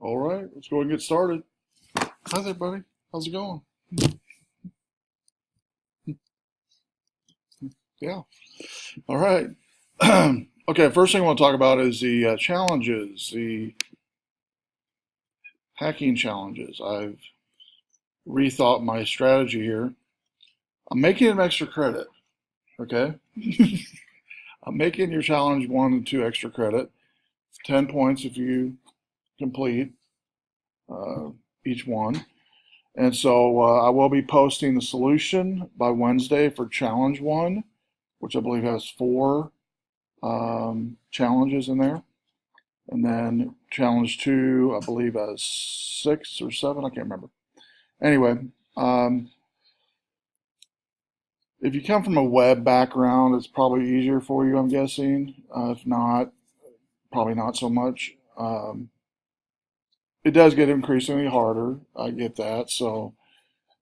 All right, let's go and get started. How's everybody? How's it going? Yeah. All right. Okay, first thing I want to talk about is the challenges, the hacking challenges. I've rethought my strategy here. I'm making an extra credit, okay? I'm making your challenge 1 and 2 extra credit, 10 points if you complete each one. And so I will be posting the solution by Wednesday for challenge 1, which I believe has 4 challenges in there. And then challenge 2, I believe, has 6 or 7. I can't remember. Anyway, if you come from a web background, it's probably easier for you, I'm guessing. If not, probably not so much. It does get increasingly harder. I get that. So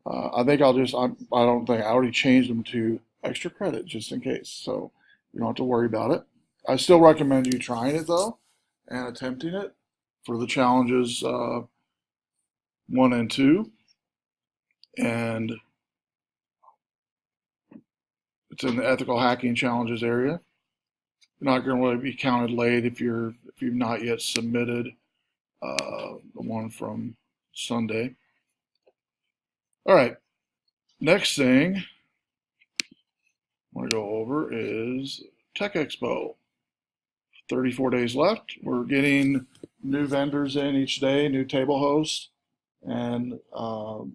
I think I don't think I already changed them to extra credit just in case. So you don't have to worry about it. I still recommend you trying it though and attempting it for the challenges 1 and 2. And it's in the ethical hacking challenges area. You're not going to really be counted late if you've not yet submitted the one from Sunday. All right. Next thing I want to go over is Tech Expo. 34 days left. We're getting new vendors in each day, new table hosts, and the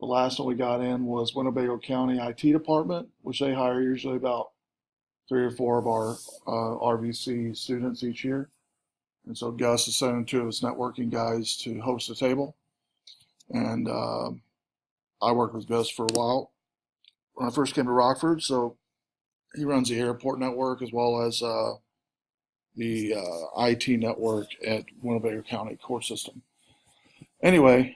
last one we got in was Winnebago County IT department, which they hire usually about 3 or 4 of our RVC students each year. And so Gus is sending 2 of his networking guys to host the table. And I worked with Gus for a while when I first came to Rockford. So he runs the airport network as well as the IT network at Winnebago County Court System. Anyway,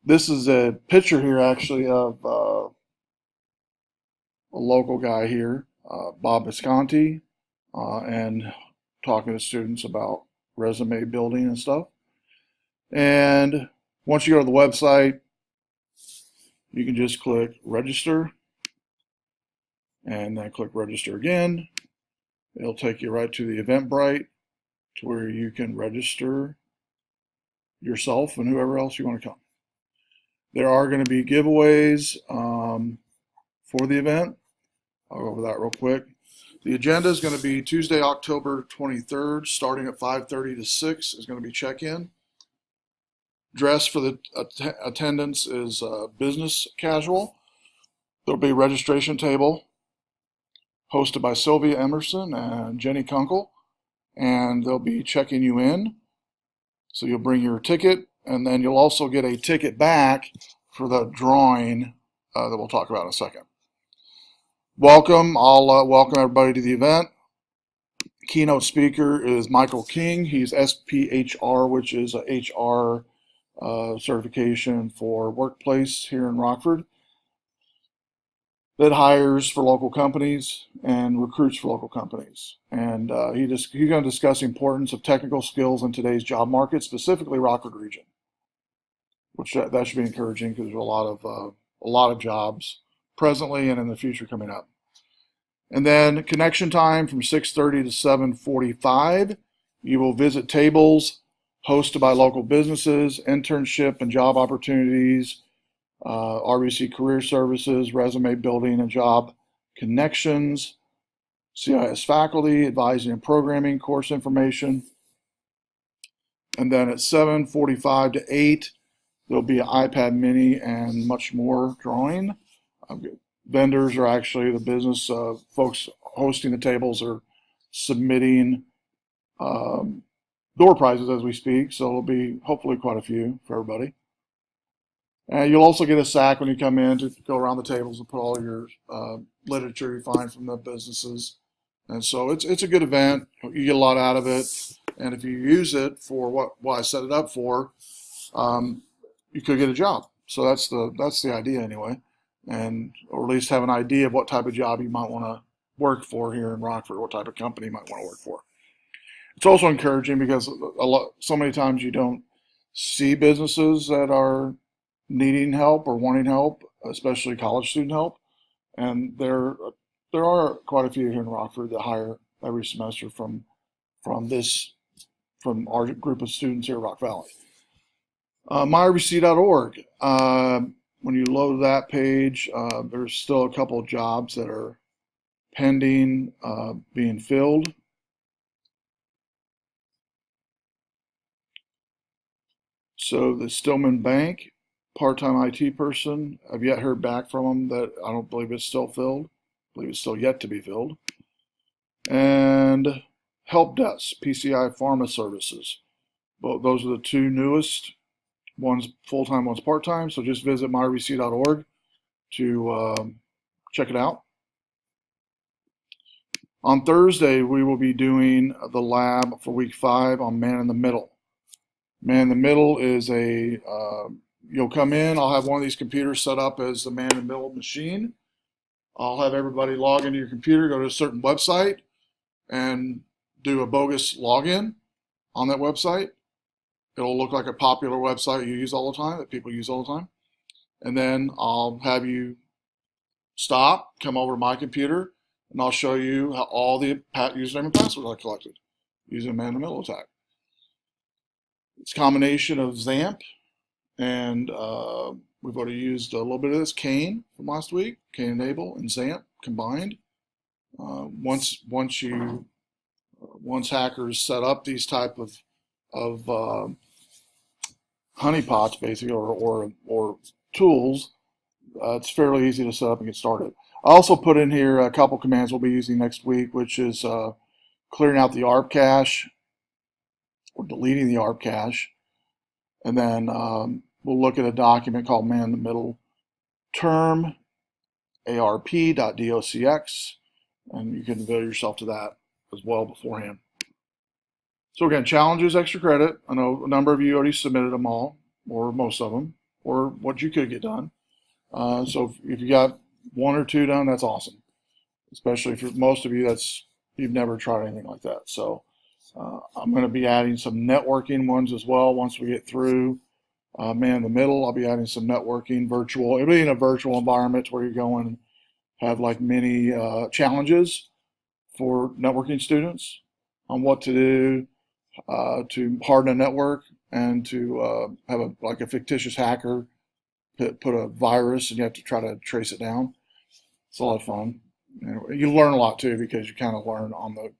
this is a picture here actually of a local guy here, Bob Visconti, and talking to students about resume building and stuff. And once you go to the website, you can just click register and then click register again. It'll take you right to the Eventbrite to where you can register yourself and whoever else you want to come. There are going to be giveaways for the event. I'll go over that real quick. The agenda is going to be Tuesday, October 23rd, starting at 5:30 to 6 is going to be check-in. Dress for the attendance is business casual. There'll be a registration table hosted by Sylvia Emerson and Jenny Kunkel, and they'll be checking you in. So you'll bring your ticket, and then you'll also get a ticket back for the drawing that we'll talk about in a second. Welcome. I'll welcome everybody to the event. Keynote speaker is Michael King. He's SPHR, which is a HR certification for workplace here in Rockford that hires for local companies and recruits for local companies. And he's going to discuss the importance of technical skills in today's job market, specifically Rockford region, which that should be encouraging because there's a lot of jobs presently and in the future coming up. And then connection time from 6:30 to 7:45. You will visit tables hosted by local businesses, internship and job opportunities, RVC career services, resume building and job connections, CIS faculty, advising and programming, course information. And then at 7:45 to 8, there'll be an iPad mini and much more drawing. Vendors are actually the business folks hosting the tables are submitting door prizes as we speak, so it'll be hopefully quite a few for everybody. And you'll also get a sack when you come in to go around the tables and put all your literature you find from the businesses. And so it's a good event. You get a lot out of it, and if you use it for what I set it up for, you could get a job. So that's the idea anyway, and or at least have an idea of what type of job you might want to work for here in Rockford, what type of company you might want to work for. It's also encouraging because so many times you don't see businesses that are needing help or wanting help, especially college student help. And there are quite a few here in Rockford that hire every semester from our group of students here at Rock Valley. MyRC.org. When you load that page, there's still a couple of jobs that are pending being filled. So the Stillman Bank part-time IT person, I've yet heard back from them that I don't believe it's still filled. I believe it's still yet to be filled. And Help Desk, PCI Pharma Services. Well, those are the two newest. One's full-time, one's part-time. So just visit myrec.org to check it out. On Thursday, we will be doing the lab for week 5 on Man in the Middle. Man in the Middle is you'll come in, I'll have one of these computers set up as the Man in the Middle machine. I'll have everybody log into your computer, go to a certain website, and do a bogus login on that website. It'll look like a popular website you use all the time, that people use all the time. And then I'll have you stop, come over to my computer, and I'll show you how all the username and passwords I collected using Man in the Middle attack. It's a combination of XAMPP and we've already used a little bit of this Kane from last week, Kane Enable and XAMPP combined. Once hackers set up these type of honeypots, basically, or tools, it's fairly easy to set up and get started. I also put in here a couple commands we'll be using next week, which is clearing out the ARP cache or deleting the ARP cache. And then we'll look at a document called Man in the Middle term, arp.docx, and you can avail yourself to that as well beforehand. So again, challenges, extra credit. I know a number of you already submitted them all, or most of them, or what you could get done. So if you got 1 or 2 done, that's awesome. Especially for most of you, you've never tried anything like that. So I'm going to be adding some networking ones as well once we get through Man in the Middle. I'll be adding some networking virtual. It'll be in a virtual environment where you go and have like mini challenges for networking students on what to do to harden a network and to have a fictitious hacker put a virus and you have to try to trace it down. It's a lot of fun. You learn a lot too because you kind of learn on the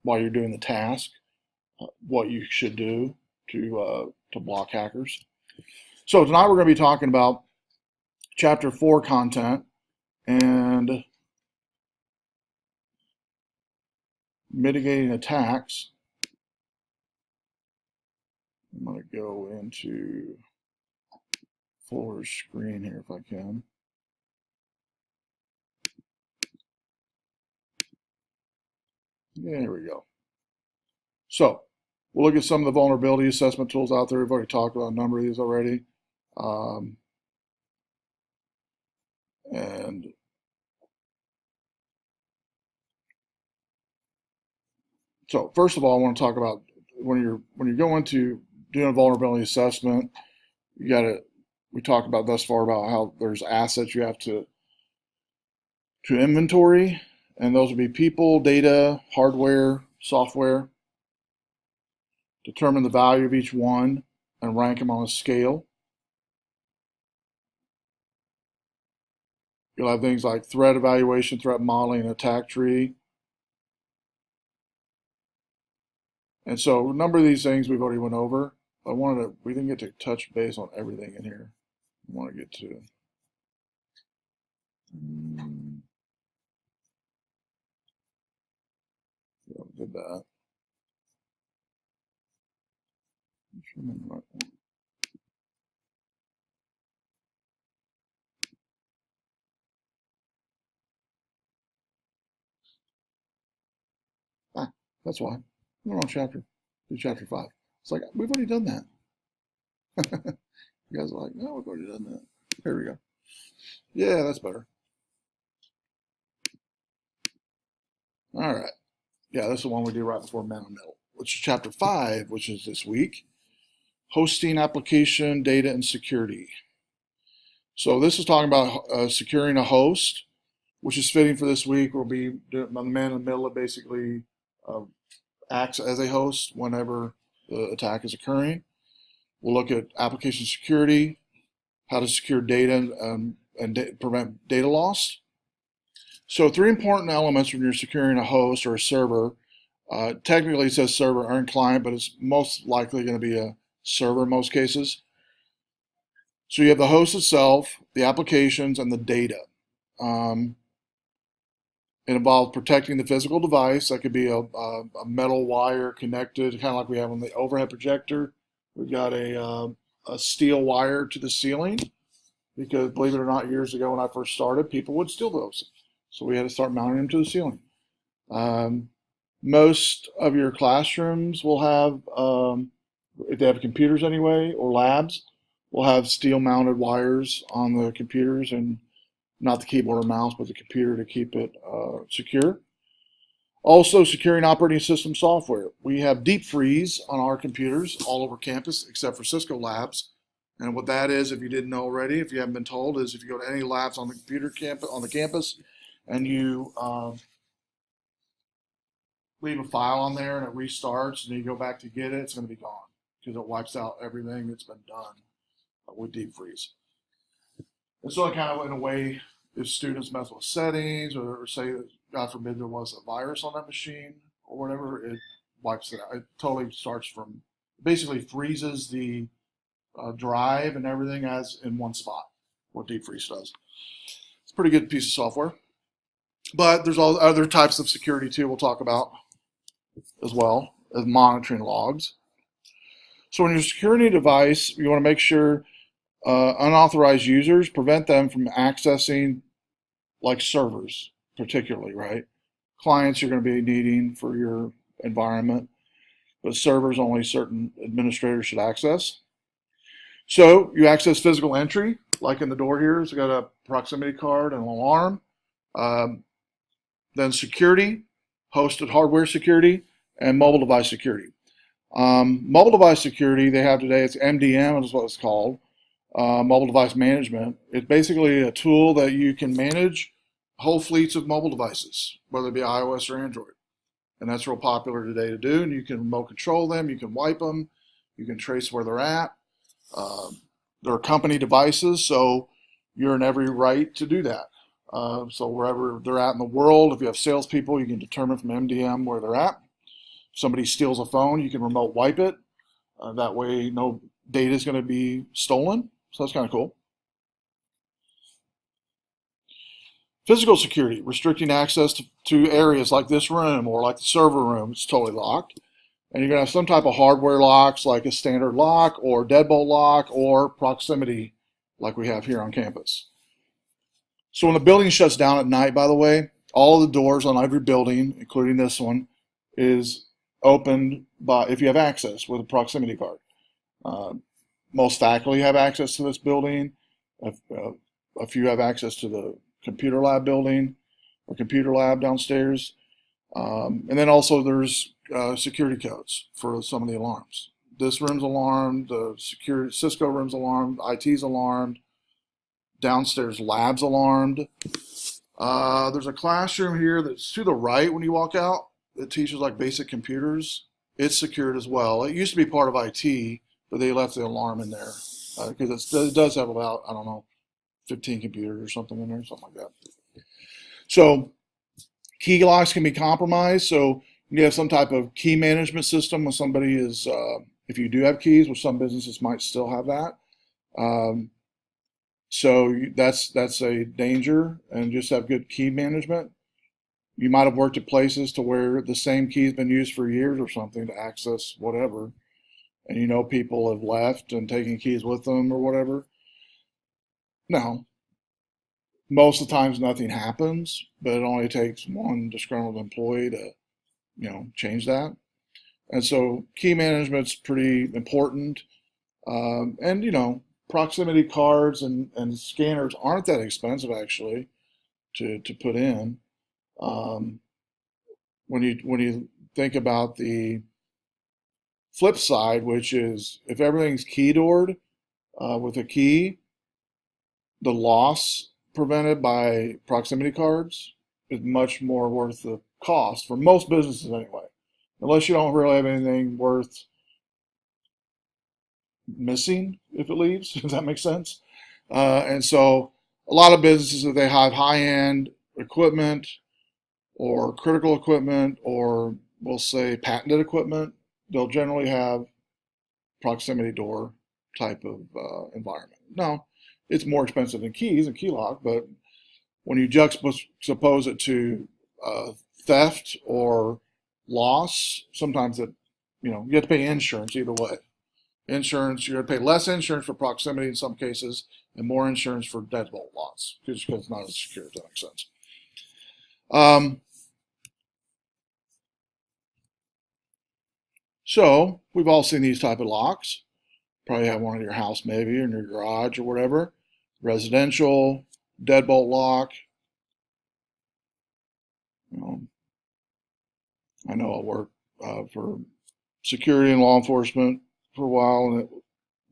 while you're doing the task what you should do to block hackers. So tonight we're going to be talking about Chapter 4 content and mitigating attacks. I'm going to go into full screen here if I can. There we go. So we'll look at some of the vulnerability assessment tools out there. We've already talked about a number of these already. And so first of all, I want to talk about when you're going to doing a vulnerability assessment, we talked about thus far about how there's assets you have to inventory, and those would be people, data, hardware, software. Determine the value of each one and rank them on a scale. You'll have things like threat evaluation, threat modeling, and attack tree. And so a number of these things we've already went over. We didn't get to touch base on everything in here. I want to get to. Yeah, we did that. That's why. We're on chapter 5. It's like, we've already done that. You guys are like, no, we've already done that. Here we go. Yeah, that's better. All right. Yeah, that's the one we do right before Man in the Middle, which is chapter 5, which is this week. Hosting, application, data, and security. So this is talking about securing a host, which is fitting for this week. We'll be the Man in the Middle. It basically acts as a host whenever the attack is occurring. We'll look at application security, how to secure data and prevent data loss. So 3 important elements when you're securing a host or a server. Technically it says server and client, but it's most likely going to be a server in most cases. So you have the host itself, the applications, and the data. It involves protecting the physical device. That could be a metal wire connected, kind of like we have on the overhead projector. We've got a steel wire to the ceiling because, believe it or not, years ago when I first started, people would steal those. So we had to start mounting them to the ceiling. Most of your classrooms will have, if they have computers anyway, or labs, will have steel-mounted wires on the computers, and not the keyboard or mouse, but the computer to keep it secure. Also, securing operating system software. We have deep freeze on our computers all over campus, except for Cisco labs. And what that is, if you didn't know already, if you haven't been told, is if you go to any labs on the campus, and you leave a file on there and it restarts, and you go back to get it, it's going to be gone because it wipes out everything that's been done with deep freeze. And so it kind of, in a way, if students mess with settings or say, God forbid, there was a virus on that machine or whatever, it wipes it out. It totally starts from, basically freezes the drive and everything as in one spot, what deep freeze does. It's a pretty good piece of software. But there's all other types of security too we'll talk about as well as monitoring logs. So when you're securing a device, you want to make sure unauthorized users, prevent them from accessing like servers particularly, right? Clients you're going to be needing for your environment, but servers only certain administrators should access. So you access physical entry, like in the door here, it's got a proximity card and an alarm. Then security, hosted hardware security, and mobile device security. Mobile device security they have today, it's MDM is what it's called, mobile device management. It's basically a tool that you can manage whole fleets of mobile devices, whether it be iOS or Android. And that's real popular today to do, and you can remote control them, you can wipe them, you can trace where they're at. They're company devices, so you're in every right to do that. So wherever they're at in the world, if you have salespeople, you can determine from MDM where they're at. If somebody steals a phone, you can remote wipe it. That way no data is going to be stolen. So that's kind of cool. Physical security, restricting access to areas like this room or like the server room. It's totally locked. And you're going to have some type of hardware locks like a standard lock or deadbolt lock or proximity like we have here on campus. So when the building shuts down at night, by the way, all of the doors on every building, including this one, is opened by, if you have access with a proximity card. Most faculty have access to this building. A few have access to the computer lab building or computer lab downstairs. And then also there's security codes for some of the alarms. This room's alarmed, the Cisco room's alarmed, IT's alarmed, downstairs lab's alarmed. There's a classroom here that's to the right when you walk out that teaches like basic computers. It's secured as well. It used to be part of IT, but they left the alarm in there because it does have about, I don't know, 15 computers or something in there, something like that. So key locks can be compromised. So you have some type of key management system when somebody is, if you do have keys, which some businesses might still have that. So that's a danger, and just have good key management. You might have worked at places to where the same key has been used for years or something to access whatever, and you know people have left and taken keys with them or whatever. Now, most of the times nothing happens, but it only takes one disgruntled employee to, change that. And so key management's pretty important. And proximity cards and scanners aren't that expensive actually to put in. When when you think about the flip side, which is if everything's key-doored with a key, the loss prevented by proximity cards is much more worth the cost for most businesses anyway, unless you don't really have anything worth missing if it leaves, if that makes sense. And so a lot of businesses, if they have high-end equipment or critical equipment or we'll say patented equipment, they'll generally have proximity door type of environment. Now, it's more expensive than keys and key lock, but when you juxtapose it to theft or loss, sometimes you have to pay insurance either way. Insurance, you're going to pay less insurance for proximity in some cases and more insurance for deadbolt loss because it's not as secure, if that makes sense. So we've all seen these type of locks. Probably have one in your house maybe, or in your garage or whatever. Residential, deadbolt lock. I know I worked for security and law enforcement for a while, and it's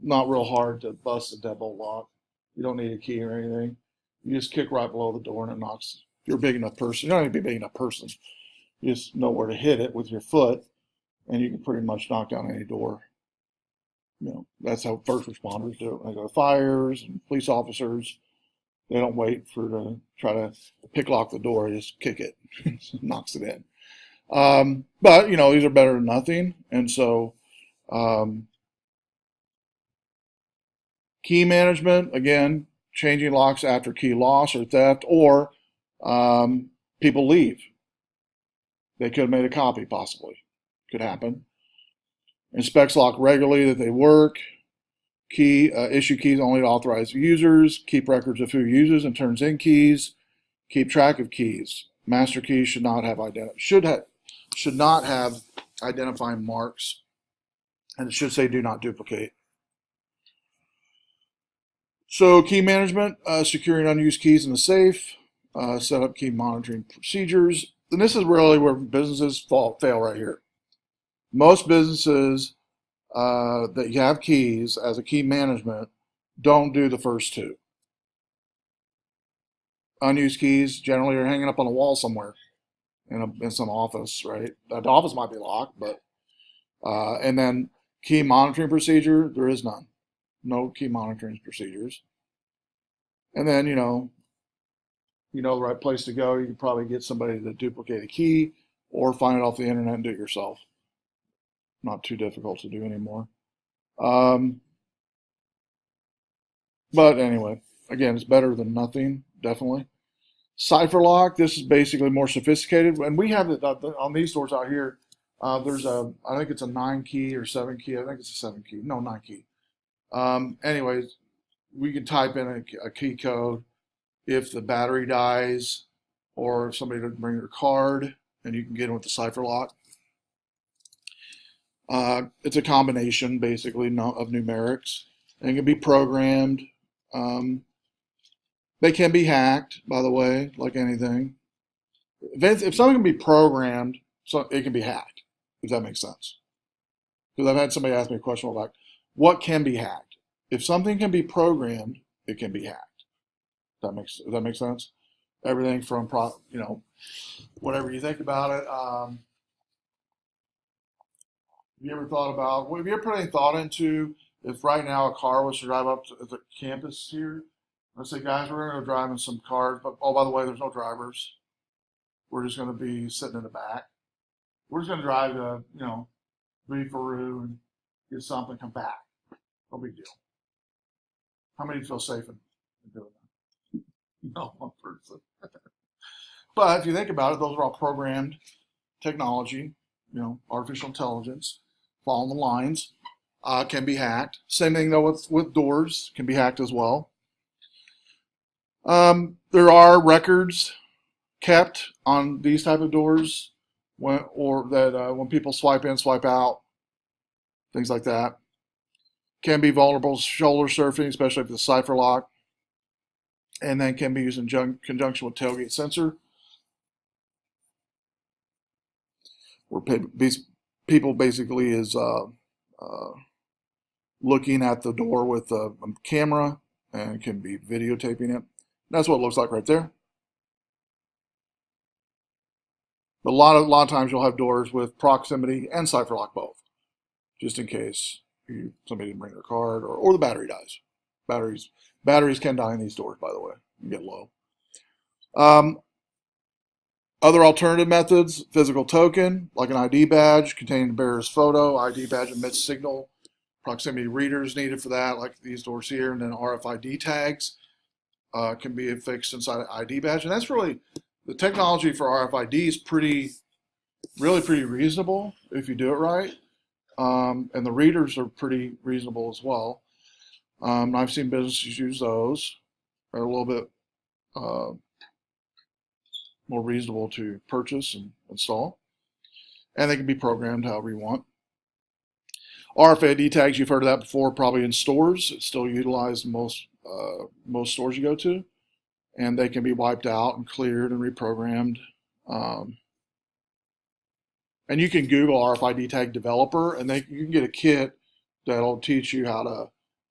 not real hard to bust a deadbolt lock. You don't need a key or anything. You just kick right below the door and it knocks. If you're a big enough person, you don't need to be a big enough person. You just know where to hit it with your foot, and you can pretty much knock down any door. That's how first responders do it. When they go to fires and police officers, they don't wait to try to pick lock the door. They just kick it, knocks it in. But these are better than nothing, and so key management, again, changing locks after key loss or theft, or people leave. They could have made a copy, possibly. Could happen. Inspects lock regularly that they work. Issue keys only to authorized users. Keep records of who uses and turns in keys. Keep track of keys. Master keys should not have identifying marks, and it should say do not duplicate. So key management, securing unused keys in the safe, set up key monitoring procedures. And this is really where businesses fail right here. Most businesses that you have keys as a key management don't do the first two. Unused keys generally are hanging up on a wall somewhere in some office, right? The office might be locked, but and then key monitoring procedure, there is none. No key monitoring procedures. And then the right place to go. You can probably get somebody to duplicate a key or find it off the internet and do it yourself. Not too difficult to do anymore. But anyway, again, it's better than nothing, definitely. Cipher Lock, this is basically more sophisticated. And we have it on these doors out here. There's I think it's a 9 key or 7 key. I think it's a 7 key. No, 9 key. Anyways, we can type in a key code if the battery dies or if somebody doesn't bring their card, and you can get in with the Cipher Lock. It's a combination, basically, of numerics. And it can be programmed. They can be hacked, by the way, like anything. If something can be programmed, it can be hacked, if that makes sense. Because I've had somebody ask me a question about what can be hacked. If something can be programmed, it can be hacked. Does that make sense? Everything from, whatever you think about it. Have you ever thought about, have you ever put any thought into if right now a car was to drive up to the campus here? Let's say, guys, we're going to go drive in some cars, but oh, by the way, there's no drivers. We're just going to be sitting in the back. We're just going to drive to, Reeferoo and get something, come back. No big deal. How many feel safe in doing that? No, one person. But if you think about it, those are all programmed technology, artificial intelligence, following the lines, can be hacked. Same thing though with doors, can be hacked as well. There are records kept on these type of doors when people swipe in, swipe out, things like that. Can be vulnerable to shoulder surfing, especially if it's a Cipher Lock, and then can be used in conjunction with tailgate sensor. where people basically is looking at the door with a camera and can be videotaping it. That's what it looks like right there. But a lot of times you'll have doors with proximity and Cipher Lock both, just in case somebody didn't bring their card or the battery dies. Batteries can die in these doors, by the way, and get low. Other alternative methods: physical token, like an ID badge containing the bearer's photo. ID badge emits signal. Proximity readers needed for that, like these doors here, and then RFID tags can be affixed inside an ID badge. And that's really, the technology for RFID is really pretty reasonable if you do it right. And the readers are pretty reasonable as well. I've seen businesses use those. They're a little bit more reasonable to purchase and install. And they can be programmed however you want. RFID tags, you've heard of that before, probably in stores. It's still utilized in most stores you go to. And they can be wiped out and cleared and reprogrammed. And you can Google RFID tag developer, and you can get a kit that'll teach you how to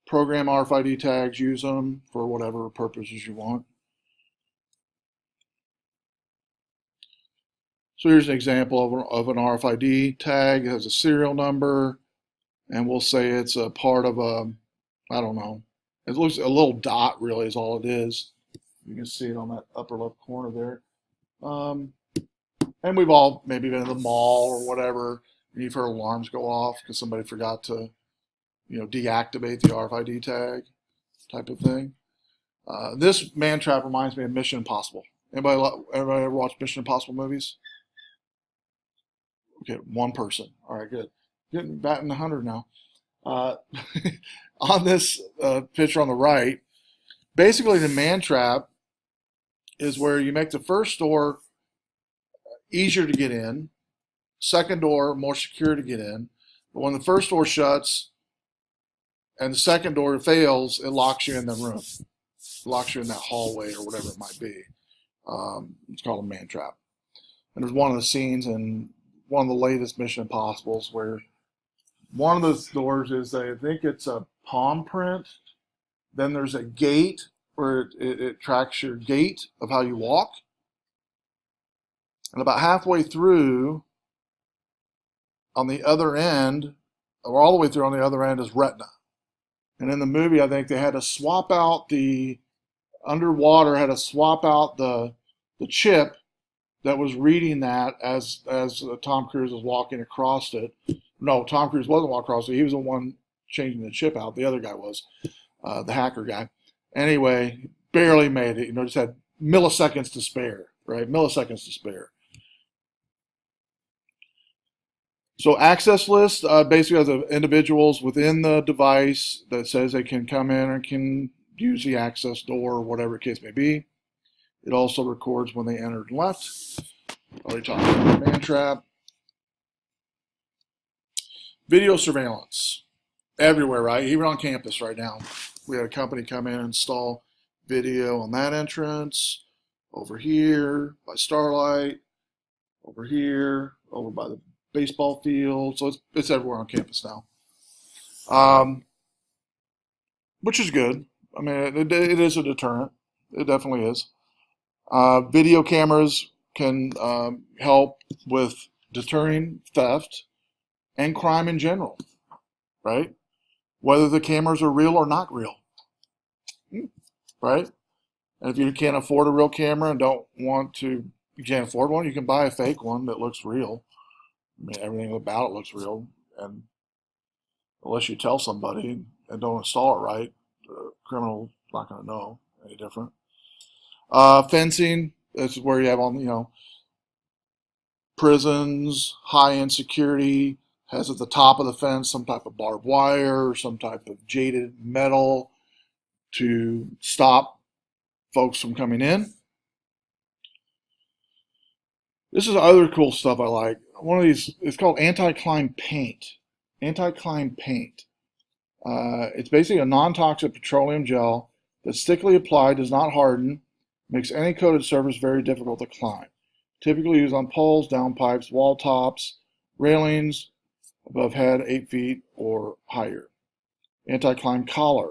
program RFID tags, use them for whatever purposes you want. So here's an example of an RFID tag. It has a serial number, and we'll say it's a part of I don't know. It looks a little dot, really, is all it is. You can see it on that upper left corner there. And we've all maybe been in the mall or whatever, and you've heard alarms go off because somebody forgot to, deactivate the RFID tag type of thing. This man trap reminds me of Mission Impossible. Everybody ever watch Mission Impossible movies? Okay, one person. All right, good. Getting batting 100 now. On this picture on the right, basically the man trap is where you make the first door easier to get in, second door more secure to get in. But when the first door shuts and the second door fails, it locks you in the room. It locks you in that hallway or whatever it might be. It's called a man trap. And there's one of the scenes in one of the latest Mission Impossibles where one of those doors is, I think it's a palm print. Then there's a gate where it tracks your gait of how you walk. And about halfway through, on the other end, or all the way through on the other end, is retina. And in the movie, I think they had to swap out the chip that was reading that as Tom Cruise was walking across it. No, Tom Cruise wasn't walking across it. He was the one changing the chip out. The other guy was, the hacker guy. Anyway, barely made it. Just had milliseconds to spare, right? Milliseconds to spare. So Accesslist basically has individuals within the device that says they can come in and can use the access door or whatever the case may be. It also records when they entered and left. Already talked about the man trap. Video surveillance. Everywhere, right? Even on campus right now. We had a company come in and install video on that entrance, over here by Starlight, over here, over by the baseball field. So it's everywhere on campus now, which is good. I mean, it is a deterrent. It definitely is. Video cameras can help with deterring theft and crime in general, right? Whether the cameras are real or not real, right? And if you can't afford a real camera and you can't afford one, you can buy a fake one that looks real. I mean, everything about it looks real, and unless you tell somebody and don't install it right, the criminal's not going to know any different. Fencing, this is where you have prisons, high-end security, has at the top of the fence some type of barbed wire or some type of jaded metal to stop folks from coming in. This is other cool stuff I like. One of these, it's called anti-climb paint. Anti-climb paint. It's basically a non-toxic petroleum gel that stickily applied, does not harden, makes any coated surface very difficult to climb. Typically used on poles, downpipes, wall tops, Railings above head 8 feet or higher. Anti-climb collar.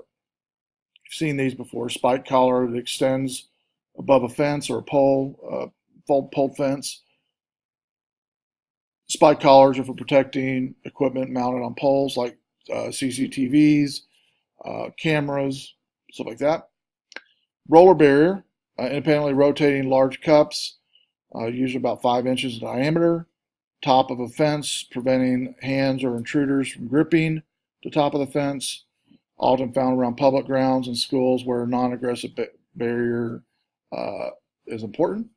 You've seen these before. Spike collar that extends above a fence or a pole, pole fence. Spike collars are for protecting equipment mounted on poles like CCTVs, cameras, stuff like that. Roller barrier, independently rotating large cups, usually about 5 inches in diameter. Top of a fence, preventing hands or intruders from gripping the top of the fence. Often found around public grounds and schools where non-aggressive barrier is important.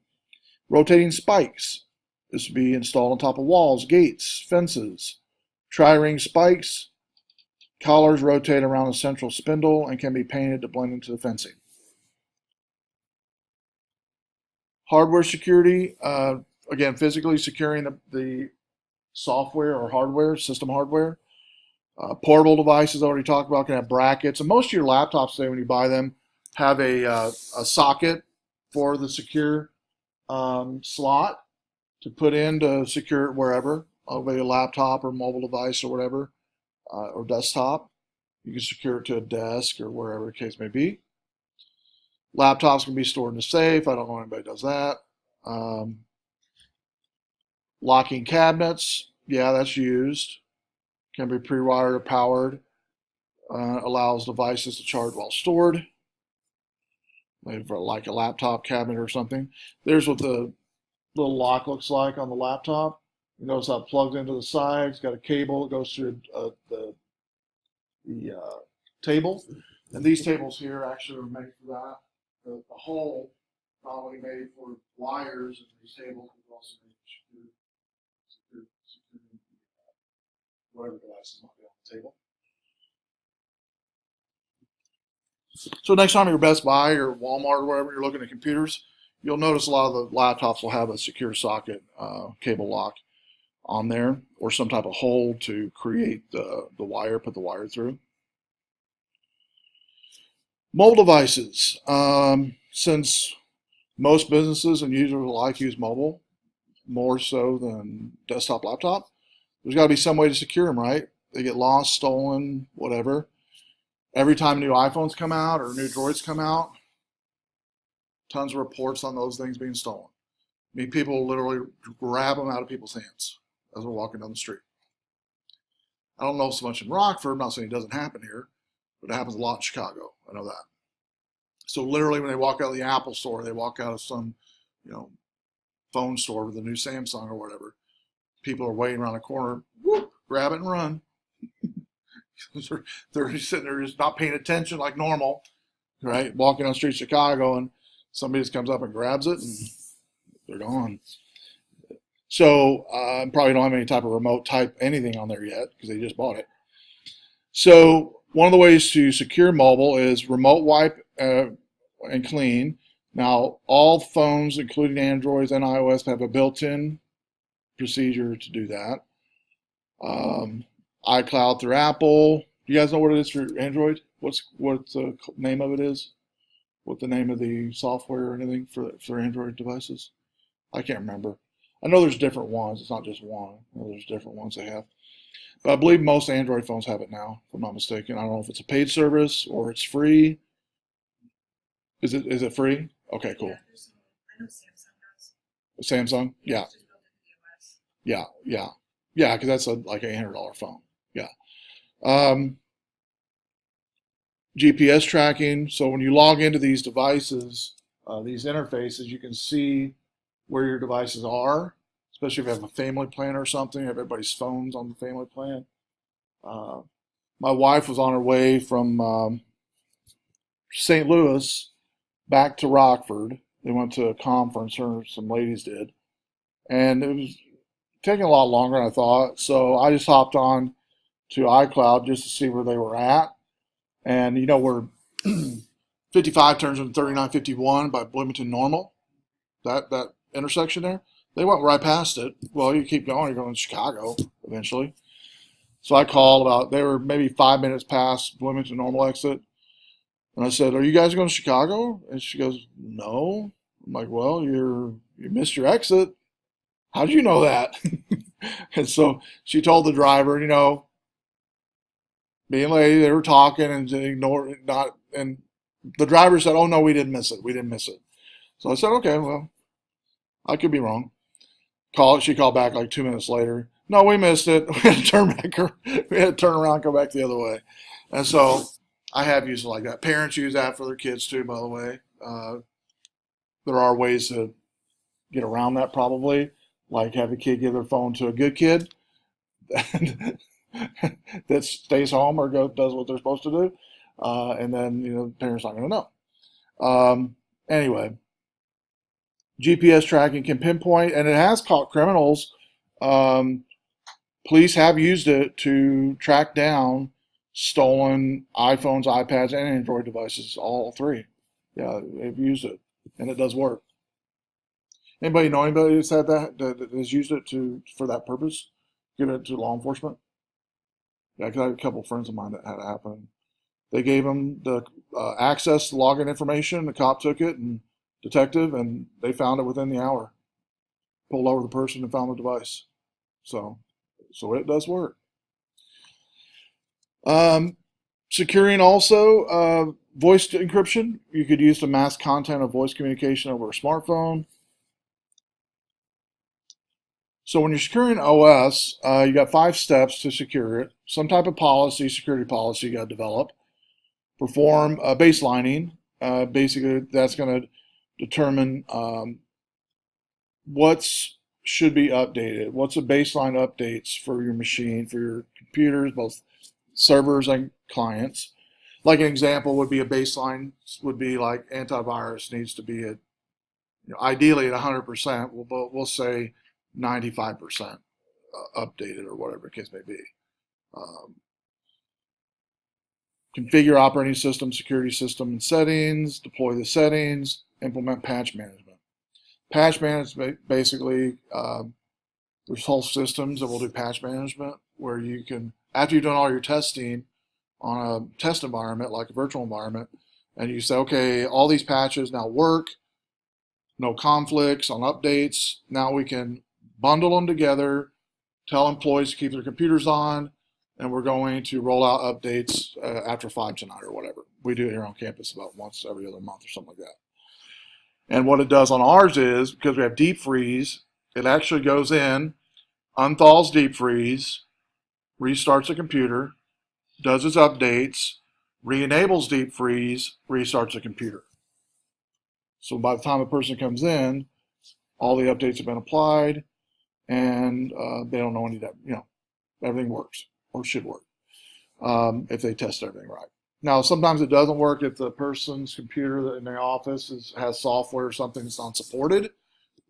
Rotating spikes. This would be installed on top of walls, gates, fences. Tri-ring spikes. Collars rotate around a central spindle and can be painted to blend into the fencing. Hardware security. Again, physically securing the software or hardware, system hardware. Portable devices, already talked about, can have brackets. And most of your laptops today, when you buy them, have a socket for the secure slot to put in to secure it wherever, whether a laptop or mobile device or whatever, or desktop. You can secure it to a desk or wherever the case may be. Laptops can be stored in a safe. I don't know anybody does that. Locking cabinets, yeah, that's used. Can be pre-wired or powered. Allows devices to charge while stored. Maybe for like a laptop cabinet or something. There's what the little lock looks like on the laptop. You notice how it plugs into the side. It's got a cable that goes through the table. And these tables here actually are made for that. The hole not only made for wires, and these tables are also made for secure whatever devices might be on the table. So next time you're Best Buy or Walmart or wherever you're looking at computers, you'll notice a lot of the laptops will have a secure socket cable lock on there, or some type of hole to create the wire, put the wire through. Mobile devices. Since most businesses and users like use mobile more so than desktop, laptop, there's got to be some way to secure them, right? They get lost, stolen, whatever. Every time new iPhones come out or new Droids come out, tons of reports on those things being stolen. I mean, people literally grab them out of people's hands as we're walking down the street. I don't know so much in Rockford. I'm not saying it doesn't happen here, but it happens a lot in Chicago. I know that. So literally, when they walk out of the Apple store, they walk out of some, phone store with a new Samsung or whatever. People are waiting around the corner, whoop, grab it and run. They're just sitting there, just not paying attention like normal, right? Walking on the streets of Chicago, and somebody just comes up and grabs it, and they're gone. So probably don't have any type of remote type anything on there yet because they just bought it. So one of the ways to secure mobile is remote wipe and clean. Now, all phones, including Androids and iOS, have a built-in procedure to do that. iCloud through Apple. You guys know what it is for Android? What the name of it is? What the name of the software or anything for Android devices? I can't remember. I know there's different ones. It's not just one. I know there's different ones they have. But I believe most Android phones have it now, if I'm not mistaken. I don't know if it's a paid service or it's free. Is it free? Okay, cool. I know Samsung does. Samsung? Yeah. It's just built into the OS. Yeah, because that's like a $800 phone. Yeah. GPS tracking. So when you log into these devices, these interfaces, you can see where your devices are, especially if you have a family plan or something. You have everybody's phones on the family plan. My wife was on her way from St. Louis back to Rockford. They went to a conference, her and some ladies did, and it was taking a lot longer than I thought. So I just hopped on to iCloud just to see where they were at. And where 55 turns into 3951 by Bloomington Normal, that intersection there, they went right past it. Well, you keep going, you're going to Chicago eventually. So I called they were maybe 5 minutes past Bloomington Normal exit. And I said, "Are you guys going to Chicago?" And she goes, "No." I'm like, "Well, you missed your exit." How'd you know that? And so she told the driver, being late, they were talking and ignored not, and the driver said, "Oh no, we didn't miss it. We didn't miss it." So I said, "Okay, well, I could be wrong." She called back like 2 minutes later. "No, we missed it. We had to turn back. We had to turn around, and go back the other way." And so I have used it like that. Parents use that for their kids too, by the way. There are ways to get around that probably, like have a kid give their phone to a good kid that stays home or does what they're supposed to do, and then the parents not going to know. Anyway, GPS tracking can pinpoint, and it has caught criminals. Police have used it to track down stolen iPhones, iPads, and Android devices, all three. Yeah, they've used it, and it does work. Anybody know anybody that's had that has used it for that purpose? Give it to law enforcement? Yeah, because I have a couple of friends of mine that had it happen. They gave them the access to login information. The cop took it, and detective, and they found it within the hour. Pulled over the person and found the device. So it does work. Securing also voice encryption. You could use to mask content of voice communication over a smartphone. So when you're securing OS, you got 5 steps to secure it. Some type of policy, security policy you got to develop. Perform baselining. Basically, that's going to determine what should be updated. What's the baseline updates for your machine, for your computers, both servers and clients. Like an example would be a baseline would be like antivirus needs to be at ideally at 100%. We'll say 95% updated or whatever the case may be. Configure operating system, security system and settings, deploy the settings, implement patch management. Patch management basically, there's whole systems that will do patch management where you can, after you've done all your testing on a test environment, like a virtual environment, and you say, okay, all these patches now work, no conflicts on updates. Now we can bundle them together, tell employees to keep their computers on, and we're going to roll out updates after 5 tonight or whatever. We do it here on campus about once every other month or something like that. And what it does on ours is, because we have deep freeze, it actually goes in, unthaws deep freeze, restarts the computer, does its updates, re-enables deep freeze, restarts the computer. So by the time a person comes in, all the updates have been applied, and they don't know any of that. Everything works or should work if they test everything right. Now, sometimes it doesn't work if the person's computer in their office has software or something that's not supported.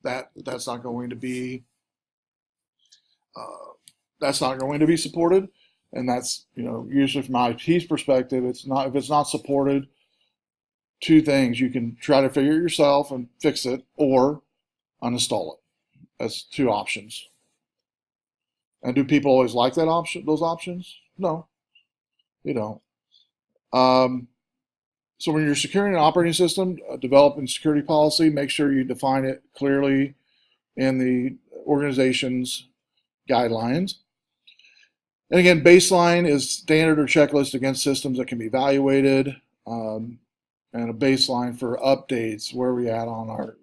That's not going to be supported, and that's usually from IT's perspective. It's not if it's not supported. 2 things: you can try to figure it yourself and fix it, or uninstall it. That's 2 options. And do people always like that option? Those options? No, they don't. So when you're securing an operating system, developing security policy, make sure you define it clearly in the organization's guidelines. And again, baseline is standard or checklist against systems that can be evaluated, and a baseline for updates, where are we at on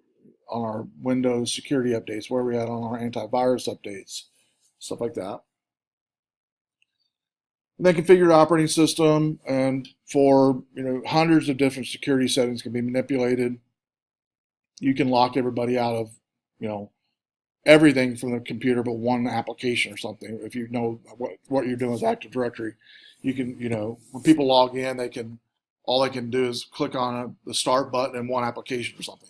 our Windows security updates, where are we at on our antivirus updates, stuff like that. And then configure the operating system, and for hundreds of different security settings can be manipulated. You can lock everybody out of everything from the computer but one application or something. If you know what you're doing with Active Directory, you can when people log in, all they can do is click on the start button in one application or something.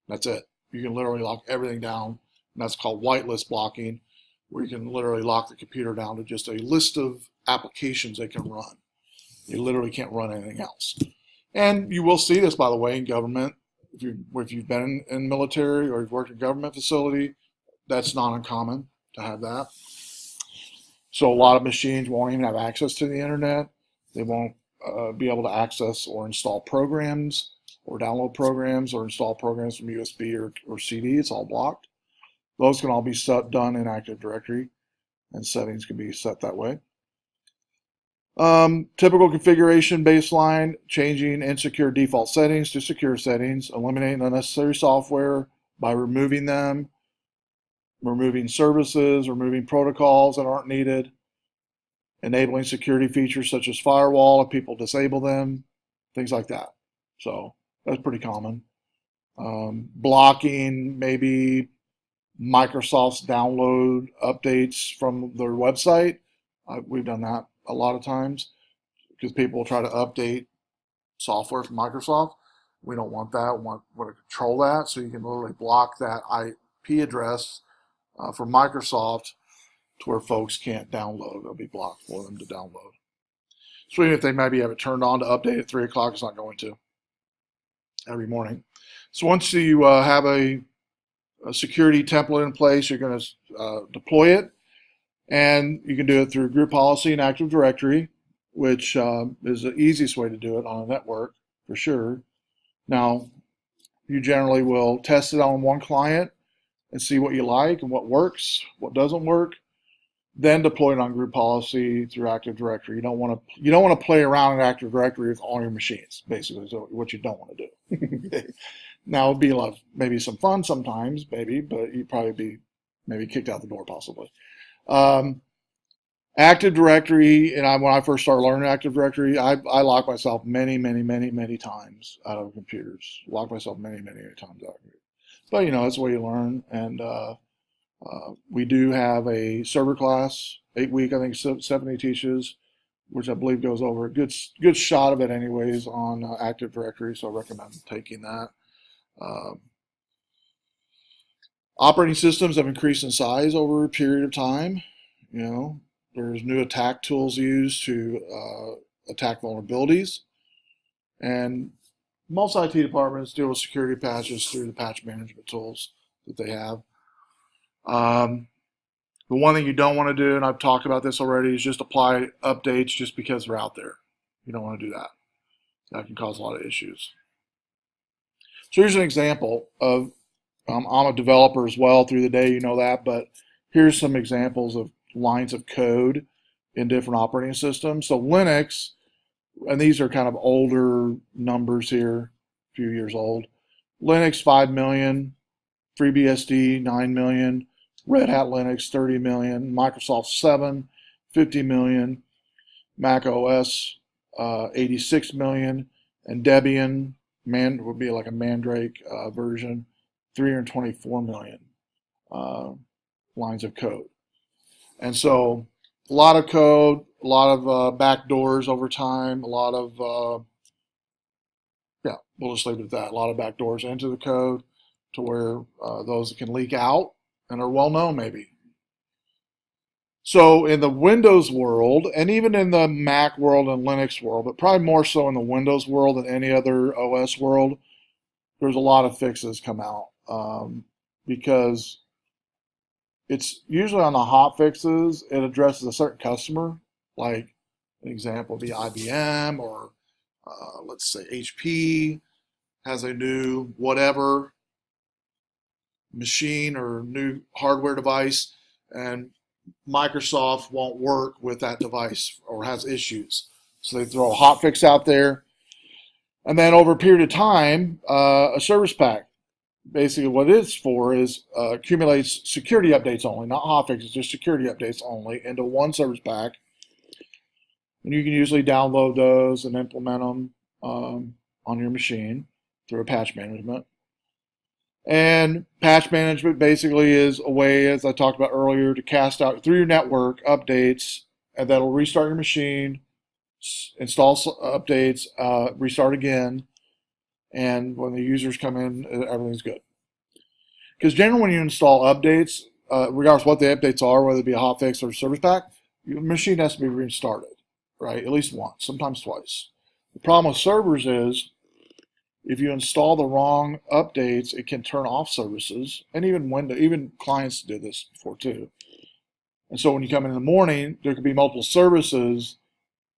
That's it. You can literally lock everything down, and that's called whitelist blocking, where you can literally lock the computer down to just a list of applications they can run. You literally can't run anything else. And you will see this, by the way, in government. If you've been in military or you've worked in a government facility, that's not uncommon to have that. So a lot of machines won't even have access to the internet. They won't be able to access or install programs or download programs or install programs from USB or CD. It's all blocked. Those can all be done in Active Directory, and settings can be set that way. Typical configuration baseline, changing insecure default settings to secure settings, eliminating unnecessary software by removing them, removing services, removing protocols that aren't needed, enabling security features such as Firewall if people disable them, things like that. So that's pretty common. Blocking maybe Microsoft's download updates from their website. We've done that a lot of times because people will try to update software from Microsoft. We don't want that. We want to control that, so you can literally block that IP address from Microsoft to where folks can't download. It'll be blocked for them to download. So even if they maybe have it turned on to update at 3 o'clock, it's not going to every morning. So once you have a security template in place, you're going to deploy it, and you can do it through group policy and Active Directory, which is the easiest way to do it on a network for sure. Now, you generally will test it on one client and see what you like and what works, what doesn't work. Then deploy it on group policy through Active Directory. You don't want to play around in Active Directory with all your machines. Basically, is what you don't want to do. Now, it'd be maybe some fun sometimes, maybe, but you'd probably be maybe kicked out the door possibly. Active Directory, and when I first started learning Active Directory, I locked myself many times out of computers. Locked myself many times out of computers. But it's the way you learn, and we do have a server class, 8-week, I think 70 teaches, which I believe goes over a good shot of it anyways on Active Directory, so I recommend taking that. Operating systems have increased in size over a period of time. There's new attack tools used to attack vulnerabilities, and most IT departments deal with security patches through the patch management tools that they have. The one thing you don't want to do, and I've talked about this already, is just apply updates just because they're out there. You don't want to do that. That can cause a lot of issues. So here's an example of, I'm a developer as well through the day, you know that, but here's some examples of lines of code in different operating systems. So Linux, and these are kind of older numbers here, a few years old. Linux, 5 million, FreeBSD, 9 million, Red Hat Linux, 30 million, Microsoft 7, 50 million, Mac OS, 86 million, and Debian, would be like a Mandrake version, 324 million lines of code. And so a lot of code, a lot of backdoors over time, a lot of, we'll just leave it at that, a lot of backdoors into the code to where those can leak out and are well known maybe. So in the Windows world, and even in the Mac world and Linux world, but probably more so in the Windows world than any other OS world, there's a lot of fixes come out because it's usually on the hot fixes, it addresses a certain customer, like an example would be IBM or let's say HP has a new whatever machine or new hardware device, and Microsoft won't work with that device or has issues. So they throw a hotfix out there, and then over a period of time, a service pack. Basically what it is for is accumulates security updates only, not hotfixes, just security updates only into one service pack. And you can usually download those and implement them on your machine through a patch management. And patch management basically is a way, as I talked about earlier, to cast out through your network updates, and that'll restart your machine, install updates, restart again, and when the users come in, everything's good. Because generally when you install updates, regardless of what the updates are, whether it be a hotfix or a service pack, your machine has to be restarted, right? At least once, sometimes twice. The problem with servers is if you install the wrong updates, it can turn off services, and even clients did this before too. And so when you come in the morning, there could be multiple services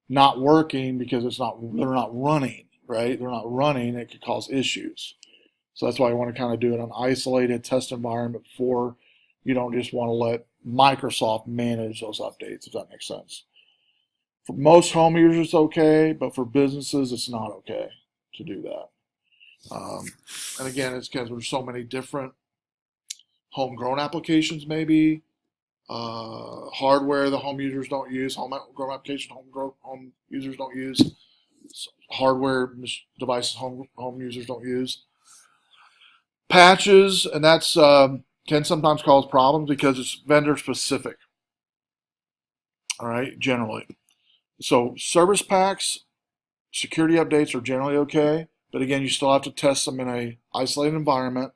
not working because they're not running, right? They're not running. It could cause issues. So that's why I want to kind of do it on an isolated test environment before You don't just want to let Microsoft manage those updates, if that makes sense. For most home users, it's okay, but for businesses, it's not okay to do that. And again, it's because there's so many different homegrown applications, maybe hardware the home users don't use, homegrown application home users don't use, hardware devices home users don't use. Patches, and that's can sometimes cause problems because it's vendor specific. All right, generally. So service packs, security updates are generally okay, but again, you still have to test them in a isolated environment.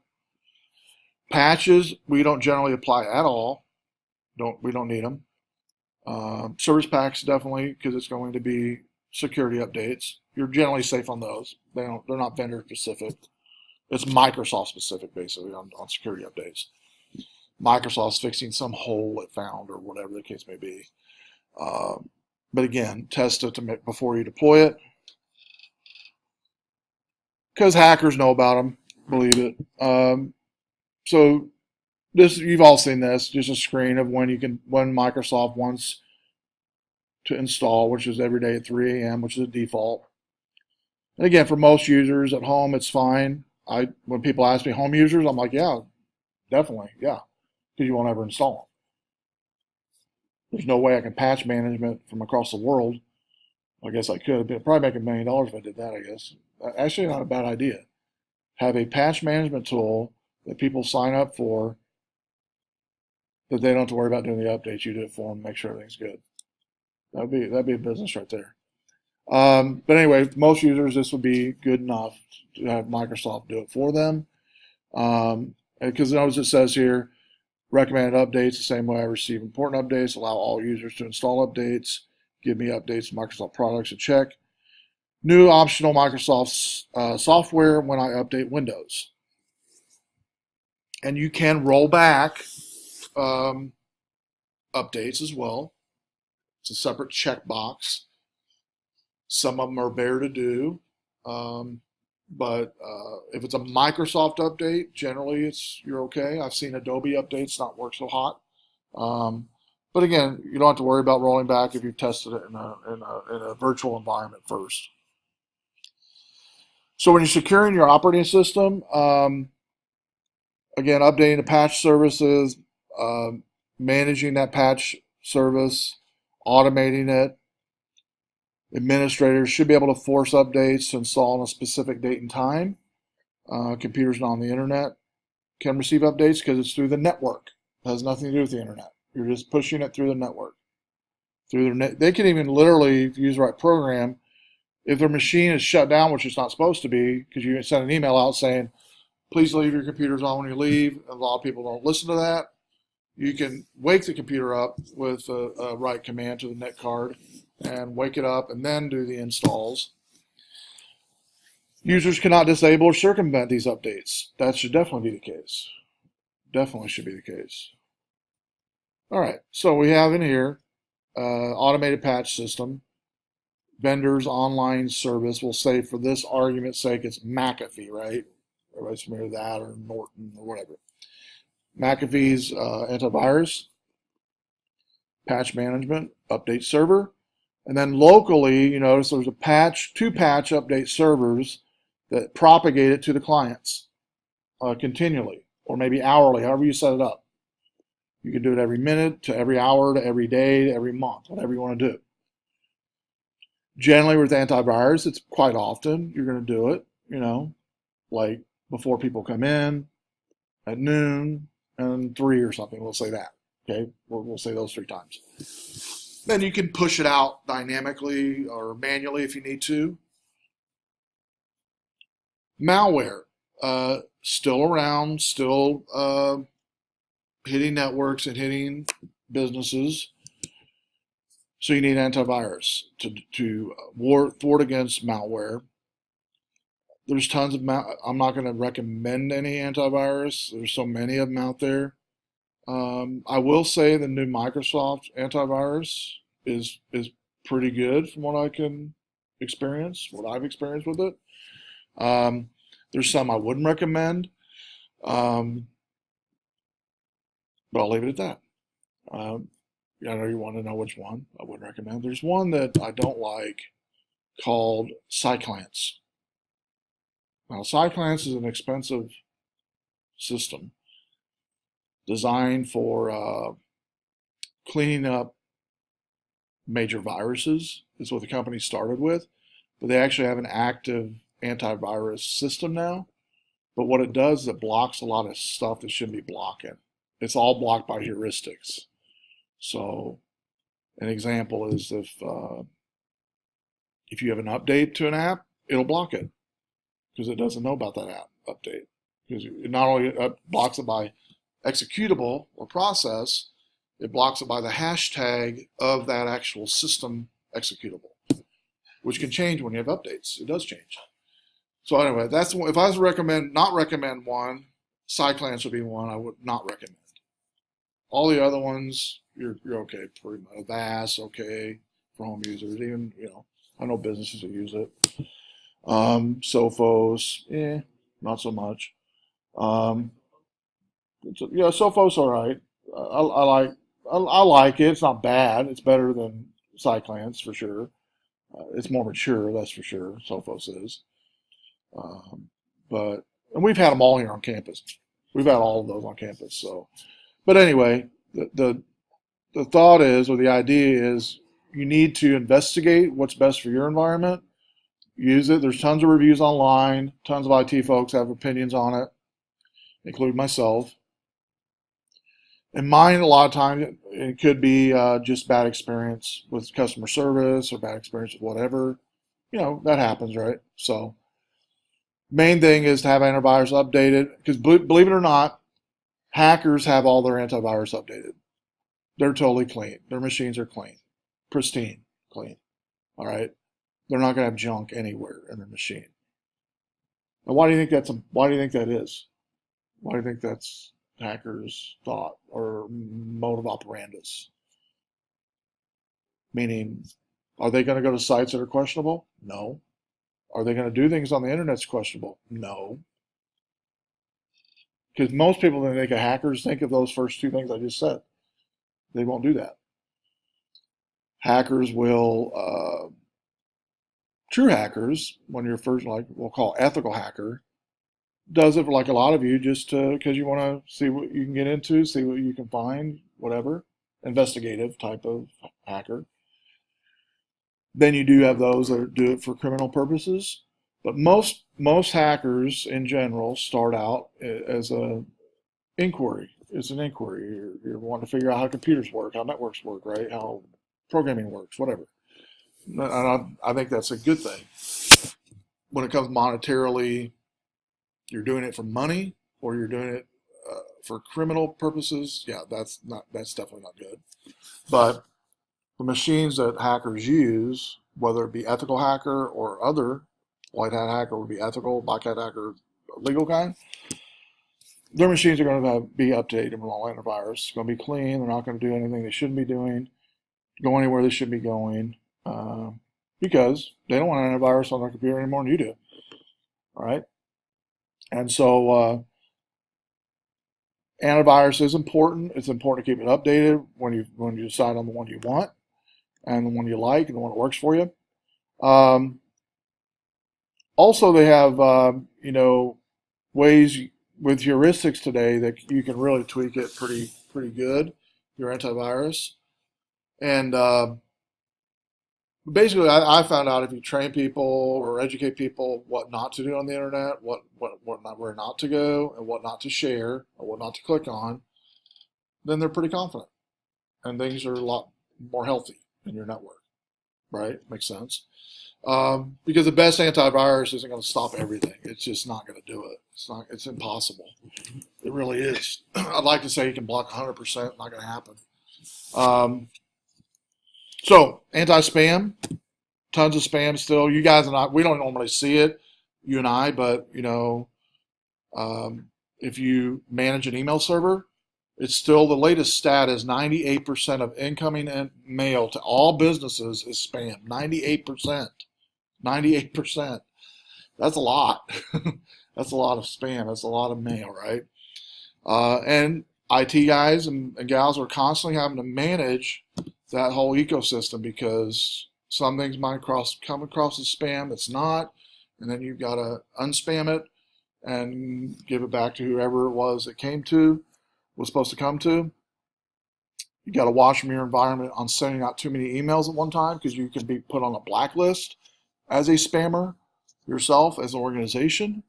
Patches, we don't generally apply at all. We don't need them. Service packs definitely, because it's going to be security updates. You're generally safe on those. They're not vendor specific. It's Microsoft specific basically on security updates. Microsoft's fixing some hole it found or whatever the case may be. But again, test it before you deploy it, because hackers know about them. Believe it. So this, you've all seen this. Just a screen of when Microsoft wants to install, which is every day at 3 a.m., which is a default. And again, for most users at home, it's fine. When people ask me home users, I'm like, yeah, definitely, yeah, because you won't ever install them. There's no way I can patch management from across the world. I guess I could. I'd probably make $1 million if I did that, I guess. Actually, not a bad idea. Have a patch management tool that people sign up for, that they don't have to worry about doing the updates. You do it for them, make sure everything's good. That'd be a business right there. But anyway, most users, this would be good enough to have Microsoft do it for them. Because as it says here, recommended updates the same way I receive important updates, allow all users to install updates, give me updates to Microsoft products to check. New optional Microsoft software when I update Windows. And you can roll back updates as well. It's a separate checkbox. Some of them are bare to do. But if it's a Microsoft update, generally you're okay. I've seen Adobe updates not work so hot. But again, you don't have to worry about rolling back if you've tested it in a virtual environment first. So when you're securing your operating system, again, updating the patch services, managing that patch service, automating it. Administrators should be able to force updates to install on a specific date and time. Computers not on the internet can receive updates because it's through the network. It has nothing to do with the internet. You're just pushing it through the network. They can even literally, if you use the right program, if their machine is shut down, which it's not supposed to be, because you send an email out saying, please leave your computers on when you leave. A lot of people don't listen to that. You can wake the computer up with a write command to the net card and wake it up and then do the installs. Users cannot disable or circumvent these updates. That should definitely be the case. Definitely should be the case. All right, so we have in here automated patch system. Vendors online service. We'll say for this argument's sake, it's McAfee, right? Everybody's familiar with that, or Norton, or whatever. McAfee's antivirus, patch management, update server. And then locally, you notice there's two patch update servers that propagate it to the clients continually, or maybe hourly, however you set it up. You can do it every minute, to every hour, to every day, to every month, whatever you want to do. Generally with antivirus, it's quite often you're going to do it, like before people come in, at noon, and 3 or something. We'll say that. Okay, we'll say those 3 times. Then you can push it out dynamically or manually if you need to. Malware, still around, still hitting networks and hitting businesses. So you need antivirus to ward against malware. There's tons of I'm not going to recommend any antivirus. There's so many of them out there. I will say the new Microsoft antivirus is pretty good from what I can experience, what I've experienced with it. There's some I wouldn't recommend. But But I'll leave it at that. I know you want to know which one. I wouldn't recommend. There's one that I don't like called Cyclance. Now, Cyclance is an expensive system designed for cleaning up major viruses, is what the company started with. But they actually have an active antivirus system now. But what it does is it blocks a lot of stuff that shouldn't be blocking. It's all blocked by heuristics. So an example is if you have an update to an app, it'll block it because it doesn't know about that app update. Because it not only blocks it by executable or process, it blocks it by the hashtag of that actual system executable, which can change when you have updates. It does change. So anyway, that's if I was to not recommend one, Cyclance would be one I would not recommend. All the other ones, you're okay. Pretty much. Avast, okay, for home users. Even I know businesses that use it. Sophos, not so much. Sophos all right. I like it. It's not bad. It's better than Cyclance for sure. It's more mature, that's for sure. Sophos is. And we've had them all here on campus. We've had all of those on campus. So, but anyway, the thought is, or the idea is, you need to investigate what's best for your environment. Use it. There's tons of reviews online. Tons of IT folks have opinions on it, including myself. And mine, a lot of times, it could be just bad experience with customer service or bad experience with whatever. That happens, right? So, main thing is to have antivirus updated, because believe it or not, hackers have all their antivirus updated. They're totally clean. Their machines are clean, pristine, clean. All right, they're not going to have junk anywhere in their machine. Now, why do you think that is? Why do you think that's hackers' thought or mode of operandus? Meaning, are they going to go to sites that are questionable? No. Are they going to do things on the internet that's questionable? No. Because most people that think of hackers think of those first two things I just said. They won't do that. Hackers will, true hackers, when you're first, like we'll call ethical hacker, does it for like a lot of you just because you want to see what you can get into, see what you can find, whatever, investigative type of hacker. Then you do have those that do it for criminal purposes. But most hackers in general start out as an inquiry. It's an inquiry. You're wanting to figure out how computers work, how networks work, right? How programming works, whatever. And I think that's a good thing. When it comes monetarily, you're doing it for money or you're doing it for criminal purposes. Yeah, that's definitely not good. But the machines that hackers use, whether it be ethical hacker or other, white hat hacker would be ethical, black hat hacker legal kind, their machines are going to be updated with all antivirus. It's going to be clean. They're not going to do anything they shouldn't be doing, go anywhere they should be going, because they don't want antivirus on their computer any more than you do. All right? And so antivirus is important. It's important to keep it updated when you decide on the one you want and the one you like and the one that works for you. Also, they have ways with heuristics today that you can really tweak it pretty good, your antivirus. And basically, I found out if you train people or educate people what not to do on the internet, where not to go, and what not to share, or what not to click on, then they're pretty confident, and things are a lot more healthy in your network. Right? Makes sense. Because the best antivirus isn't going to stop everything. It's just not going to do it. It's impossible. It really is. I'd like to say you can block 100%. Not going to happen. So anti-spam, tons of spam still. You guys and I, we don't normally see it, you and I, but if you manage an email server, it's still the latest stat is 98% of incoming mail to all businesses is spam. 98%. 98%. That's a lot. That's a lot of spam. That's a lot of mail, right? And IT guys and gals are constantly having to manage that whole ecosystem because some things might come across as spam that's not, and then you've got to unspam it and give it back to whoever it was was supposed to come to. You got to watch from your environment on sending out too many emails at one time because you can be put on a blacklist as a spammer yourself as an organization.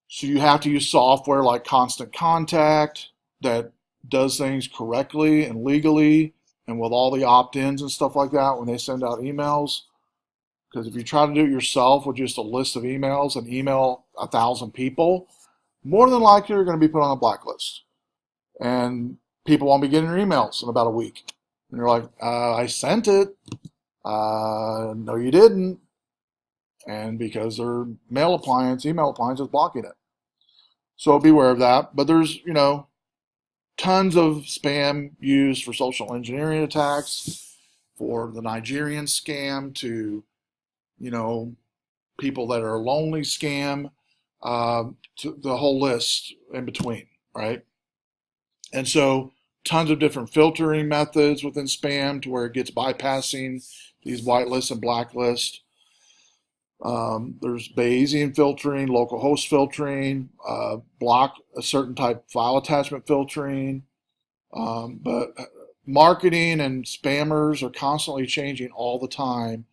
So you have to use software like Constant Contact that does things correctly and legally and with all the opt-ins and stuff like that when they send out emails. Because if you try to do it yourself with just a list of emails and email 1,000 people, more than likely you're going to be put on a blacklist. And people won't be getting your emails in about a week. And you're like, I sent it. No, you didn't. And because their email appliance is blocking it. So beware of that. But there's, tons of spam used for social engineering attacks, for the Nigerian scam to, people that are lonely scam, to the whole list in between, right? And so tons of different filtering methods within spam to where it gets bypassing these whitelist and blacklist. There's Bayesian filtering, local host filtering, block a certain type file attachment filtering. But marketing and spammers are constantly changing all the time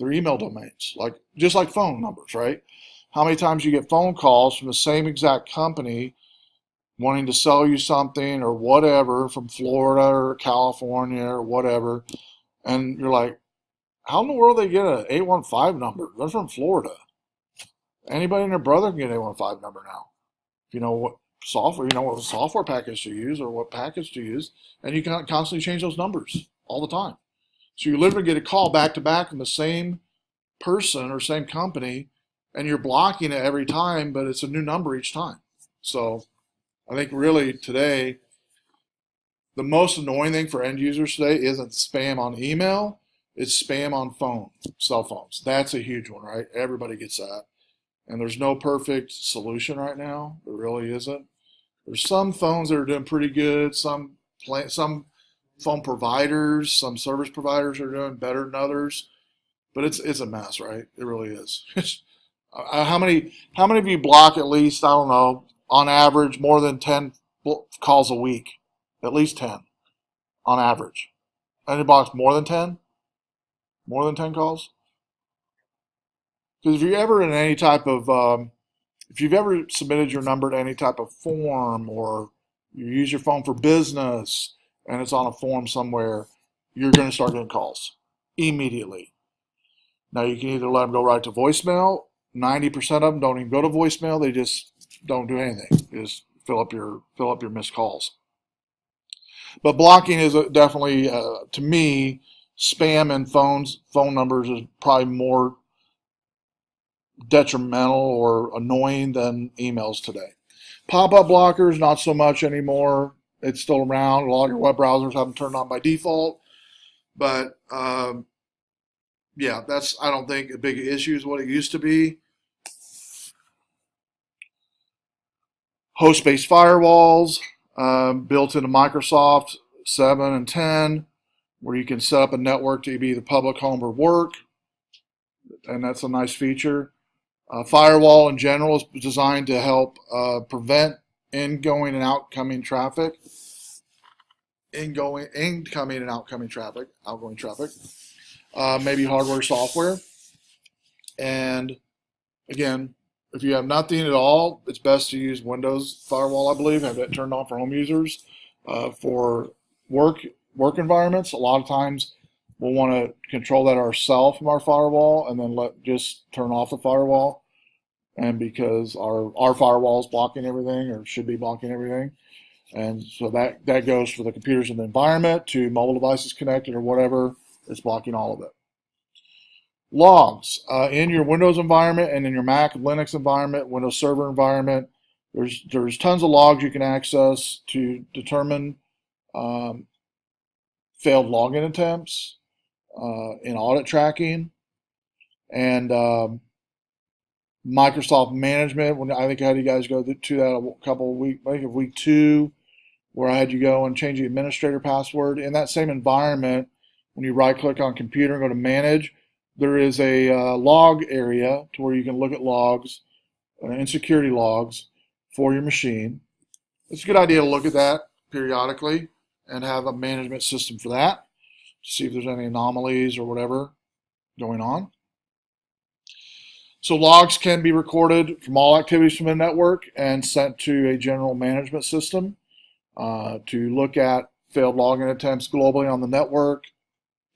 their email domains, just like phone numbers, right? How many times you get phone calls from the same exact company wanting to sell you something or whatever from Florida or California or whatever, and you're like, how in the world they get an 815 number? They're from Florida. Anybody and their brother can get an 815 number now. If you know what software package to use or what package to use, and you can constantly change those numbers all the time. So you literally get a call back to back from the same person or same company, and you're blocking it every time, but it's a new number each time. So I think really today, the most annoying thing for end users today isn't spam on email, it's spam on cell phones. That's a huge one, right? Everybody gets that. And there's no perfect solution right now. There really isn't. There's some phones that are doing pretty good. Some phone providers, some service providers are doing better than others. But it's a mess, right? It really is. How many of you block at least, I don't know, on average, more than 10 calls a week? At least 10 on average. Any blocks more than 10? More than 10 calls? Because if you're ever in any type of, if you've ever submitted your number to any type of form or you use your phone for business and it's on a form somewhere, you're going to start getting calls immediately. Now you can either let them go right to voicemail. 90% of them don't even go to voicemail. They just don't do anything. They just fill up your missed calls. But blocking is definitely, to me, spam and phone numbers is probably more detrimental or annoying than emails today. Pop-up blockers, not so much anymore. It's still around. A lot of your web browsers have them turned on by default. But yeah, that's, I don't think, a big issue is what it used to be. Host-based firewalls built into Microsoft 7 and 10, where you can set up a network to be the public, home, or work. And that's a nice feature. Firewall in general is designed to help prevent incoming and outgoing traffic. Maybe hardware, software. And again, if you have nothing at all, it's best to use Windows Firewall, I believe, have it turned on for home users. For work environments, a lot of times we'll want to control that ourselves from our firewall and then just turn off the firewall. And because our firewall is blocking everything or should be blocking everything. And so that goes for the computers in the environment to mobile devices connected or whatever. It's blocking all of it. Logs in your Windows environment and in your Mac Linux environment, Windows Server environment. There's tons of logs you can access to determine failed login attempts in audit tracking and Microsoft management. When I think I had you guys go to that a couple of weeks, maybe week 2. where I had you go and change the administrator password. In that same environment, when you right-click on computer and go to manage, there is a log area to where you can look at logs and security logs for your machine. It's a good idea to look at that periodically and have a management system for that, see if there's any anomalies or whatever going on. So logs can be recorded from all activities from the network and sent to a general management system to look at failed login attempts globally on the network,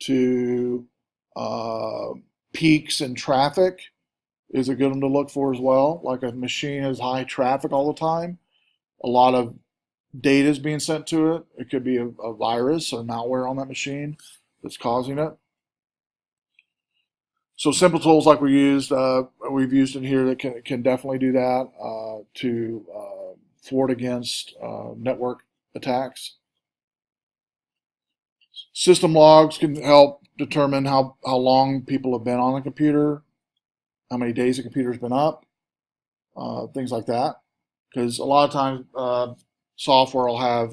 to peaks in traffic is a good one to look for as well. Like a machine has high traffic all the time, a lot of data is being sent to it. It could be a virus or malware on that machine that's causing it. So simple tools like we've used in here that can definitely do that to thwart against network attacks. System logs can help determine how long people have been on a computer, how many days the computer's been up, things like that. Because a lot of times software will have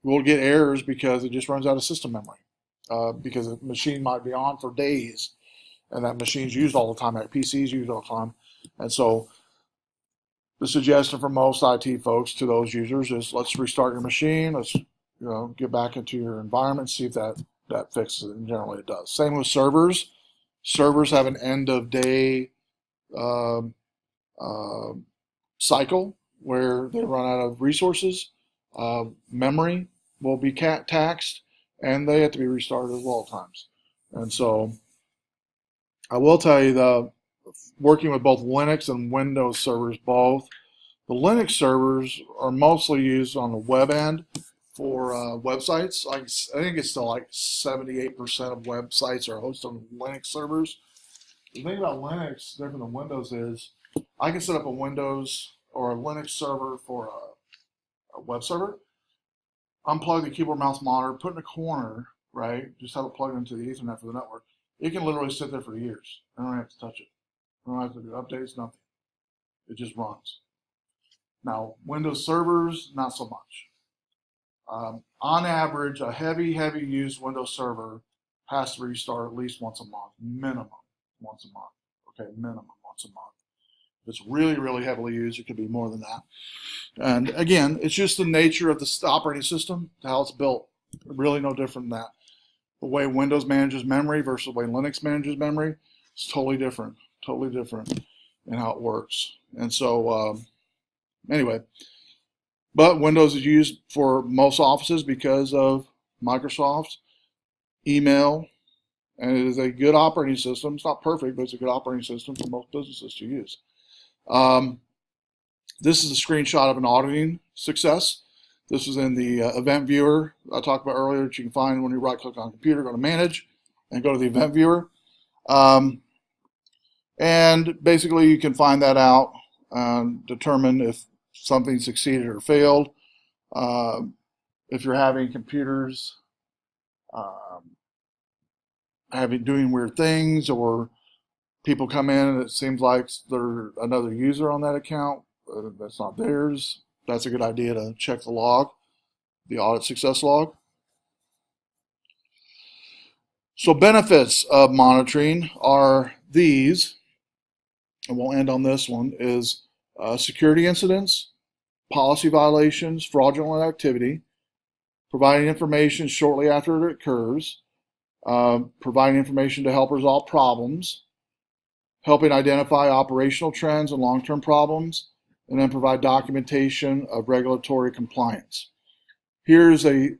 we'll get errors because it just runs out of system memory. Because the machine might be on for days, and that machine's used all the time, that PC's used all the time. And so the suggestion for most IT folks to those users is let's restart your machine, let's get back into your environment, see if that fixes it, and generally it does. Same with servers. Servers have an end of day cycle where they run out of resources. Memory will be taxed, and they have to be restarted as well at times. And so I will tell you that working with both Linux and Windows servers both, the Linux servers are mostly used on the web end for websites. I think it's still like 78% of websites are hosted on Linux servers. The thing about Linux, different than Windows, is I can set up a Windows or a Linux server for a web server, unplug the keyboard, mouse, monitor, put it in a corner, right? Just have it plugged into the Ethernet for the network. It can literally sit there for years. I don't have to touch it. I don't have to do updates, nothing. It just runs. Now, Windows servers, not so much. On average, a heavy used Windows server has to restart at least once a month, minimum once a month. Okay, minimum once a month. If it's really heavily used, it could be more than that. And again, it's just the nature of the operating system, how it's built. Really no different than that. The way Windows manages memory versus the way Linux manages memory is totally different in how it works. And so, anyway, but Windows is used for most offices because of Microsoft, email, and it is a good operating system. It's not perfect, but it's a good operating system for most businesses to use. This is a screenshot of an auditing success. This is in the event viewer I talked about earlier that you can find when you right-click on computer, go to manage, and go to the event viewer. And basically you can find that out, determine if something succeeded or failed. If you're having computers doing weird things, or people come in and it seems like they're another user on that account, that's not theirs, that's a good idea to check the log, the audit success log. So benefits of monitoring are these, and we'll end on this one, is security incidents, policy violations, fraudulent activity, providing information shortly after it occurs, providing information to help resolve problems, helping identify operational trends and long-term problems, and then provide documentation of regulatory compliance. Here's a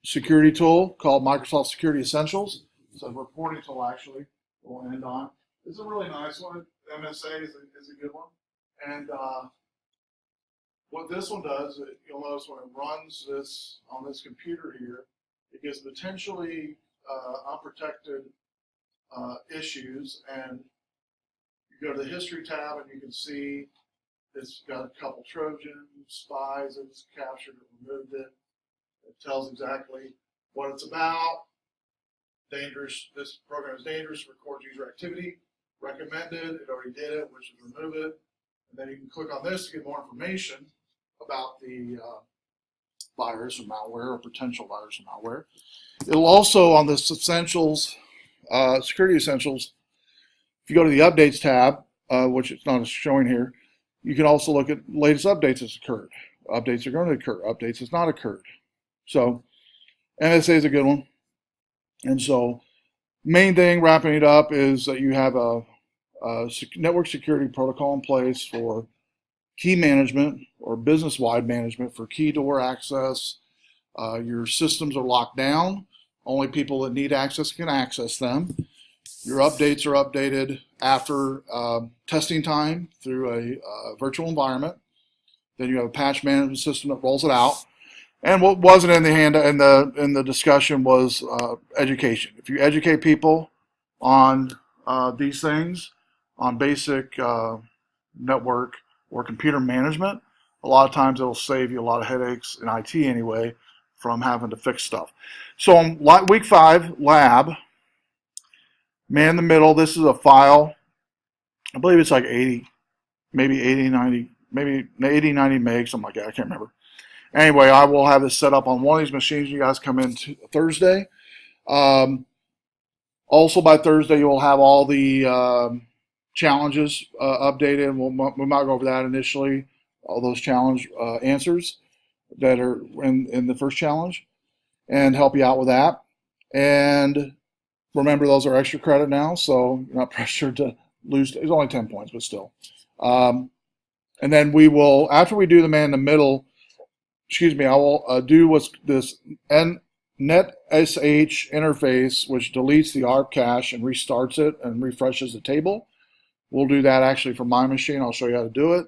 security tool called Microsoft Security Essentials. It's a reporting tool, actually, we'll end on. It's a really nice one. MSA is a good one. And what this one does, you'll notice when it runs this on this computer here, it gives potentially unprotected issues, and you go to the history tab and you can see it's got a couple Trojan spies that it's captured and removed it. It tells exactly what it's about. Dangerous. This program is dangerous. Records user activity. Recommended. It already did it, which is remove it. And then you can click on this to get more information. about the virus or malware or potential virus or malware. It'll also, on this Essentials, Security Essentials, if you go to the Updates tab, which it's not showing here, you can also look at latest updates that's occurred. Updates are going to occur. Updates has not occurred. So NSA is a good one. And so main thing, wrapping it up, is that you have a network security protocol in place for key management or business-wide management for key door access. Your systems are locked down. Only people that need access can access them. Your updates are updated after testing time through a virtual environment. Then you have a patch management system that rolls it out. And what wasn't in the discussion was education. If you educate people on these things, on basic network or computer management, a lot of times it'll save you a lot of headaches in IT anyway from having to fix stuff. So on week 5 lab, man the middle, this is a file. I believe it's like 80, maybe 80, 90, maybe 80, 90 megs, something like that. I can't remember. Anyway, I will have this set up on one of these machines. You guys come in Thursday. Also by Thursday, you will have all the challenges updated. We might go over that initially, all those challenge answers that are in the first challenge, and help you out with that. And remember, those are extra credit now, so you're not pressured to lose. It's only 10 points, but still. And then we will, after we do the man in the middle, I will do what's this NetSH interface, which deletes the ARP cache and restarts it and refreshes the table. We'll do that actually for my machine. I'll show you how to do it,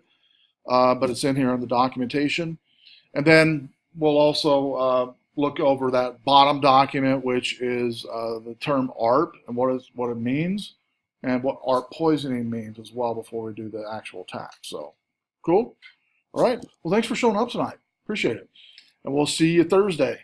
but it's in here in the documentation. And then we'll also look over that bottom document, which is the term ARP and what it means, and what ARP poisoning means as well before we do the actual attack. So, cool. All right. Well, thanks for showing up tonight. Appreciate it. And we'll see you Thursday.